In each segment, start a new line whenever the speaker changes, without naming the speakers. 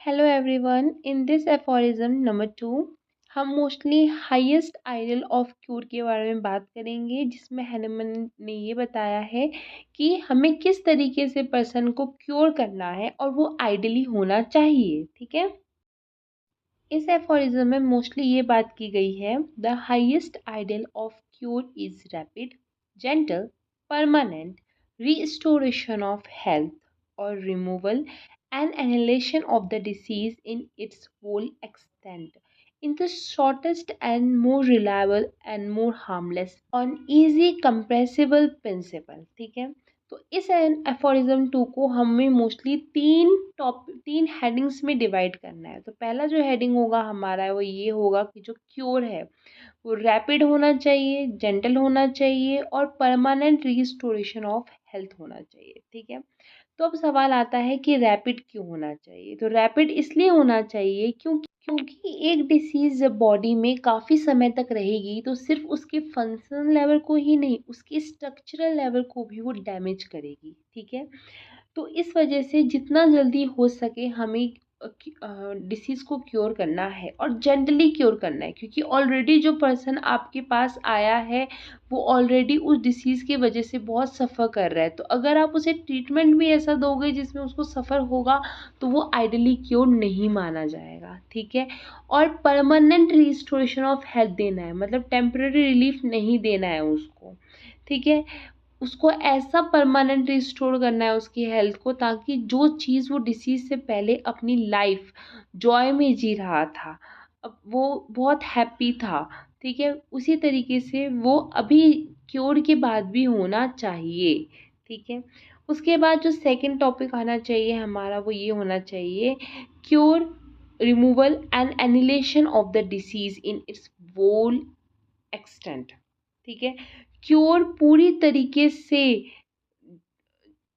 Hello everyone. In this aphorism number 2, हम mostly highest ideal of cure के बारे में बात करेंगे, जिसमें हैनमन ने ये बताया है कि हमें किस तरीके से पर्सन को क्योर करना है और वो आइडली होना चाहिए। ठीक है, इस एफोरिज्म में मोस्टली ये बात की गई है, the highest ideal of cure is rapid, gentle, permanent restoration of health और removal and annihilation of the disease in its whole extent, in the shortest and more reliable and more harmless on easy compressible principle। ठीक है, तो इस aphorism 2 को हमें mostly तीन headings में divide करना है। तो पहला जो हेडिंग होगा हमारा वो ये होगा कि जो क्योर है वो रैपिड होना चाहिए, जेंटल होना चाहिए और परमानेंट रिस्टोरेशन ऑफ हेल्थ होना चाहिए। ठीक है, तो अब सवाल आता है कि रैपिड क्यों होना चाहिए। तो रैपिड इसलिए होना चाहिए क्योंकि एक डिसीज़ जब बॉडी में काफ़ी समय तक रहेगी तो सिर्फ उसके फंक्शनल लेवल को ही नहीं, उसके स्ट्रक्चरल लेवल को भी वो डैमेज करेगी। ठीक है, तो इस वजह से जितना जल्दी हो सके हमें डिसीज़ को क्योर करना है और जेंटली क्योर करना है, क्योंकि ऑलरेडी जो पर्सन आपके पास आया है वो ऑलरेडी उस डिसीज़ की वजह से बहुत सफ़र कर रहा है। तो अगर आप उसे ट्रीटमेंट भी ऐसा दोगे जिसमें उसको सफ़र होगा तो वो आइडली क्योर नहीं माना जाएगा। ठीक है, और परमानेंट रिस्टोरेशन ऑफ हेल्थ देना है, मतलब टेम्परेरी रिलीफ नहीं देना है उसको। ठीक है, उसको ऐसा परमानेंट रिस्टोर करना है उसकी हेल्थ को, ताकि जो चीज़ वो डिसीज़ से पहले अपनी लाइफ जॉय में जी रहा था, अब वो बहुत हैप्पी था, ठीक है, उसी तरीके से वो अभी क्योर के बाद भी होना चाहिए। ठीक है, उसके बाद जो सेकंड टॉपिक आना चाहिए हमारा वो ये होना चाहिए, cure, removal and annihilation of the disease in its whole extent. ठीक है, क्योर पूरी तरीके से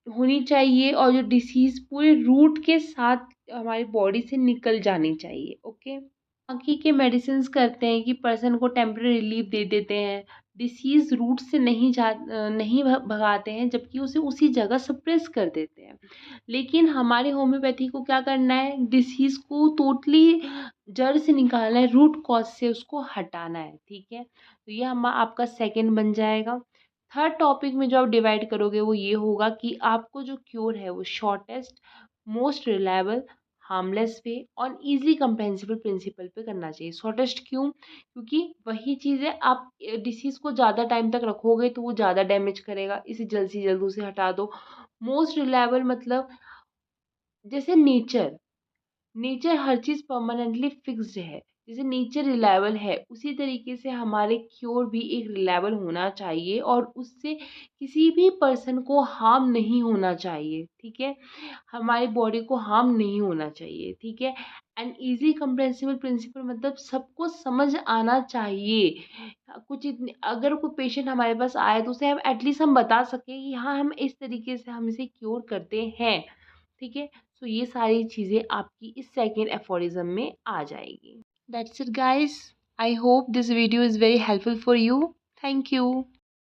होनी चाहिए और जो डिसीज़ पूरे रूट के साथ हमारी बॉडी से निकल जानी चाहिए। ओके, बाकी के मेडिसिन्स करते हैं कि पर्सन को टेम्परेरी रिलीफ दे देते हैं, डिसीज़ रूट से नहीं भगाते हैं, जबकि उसे उसी जगह सप्रेस कर देते हैं। लेकिन हमारे होम्योपैथी को क्या करना है, डिसीज़ को टोटली जड़ से निकालना है, रूट कॉज से उसको हटाना है। ठीक है, तो ये आपका सेकंड बन जाएगा। थर्ड टॉपिक में जो आप डिवाइड करोगे वो ये होगा कि आपको जो क्योर है वो शॉर्टेस्ट, मोस्ट रिलायबल, हार्मलेस वे और ईज़ी कंप्रेहेंसिबल प्रिंसिपल पे करना चाहिए। शॉर्टेस्ट क्यों? क्योंकि वही चीज़ है, आप डिसीज़ को ज़्यादा टाइम तक रखोगे तो वो ज़्यादा डैमेज करेगा, इसे जल्द से जल्द उसे हटा दो। मोस्ट रिलायबल मतलब जैसे नेचर, नेचर हर चीज़ परमानेंटली फिक्स्ड है, जैसे नेचर रिलायबल है उसी तरीके से हमारे क्योर भी एक रिलायबल होना चाहिए और उससे किसी भी पर्सन को हार्म नहीं होना चाहिए। ठीक है, हमारी बॉडी को हार्म नहीं होना चाहिए। ठीक है, एंड इजी कंप्रेहेंसिबल प्रिंसिपल मतलब सबको समझ आना चाहिए। कुछ इतनी अगर कोई पेशेंट हमारे पास आए तो उसे हम एटलीस्ट हम बता सकें कि हाँ हम इस तरीके से हम इसे क्योर करते हैं। ठीक है, सो ये सारी चीज़ें आपकी इस सेकेंड एफोरिज्म में आ जाएगी। That's it guys, I hope this video is very helpful for you. Thank you.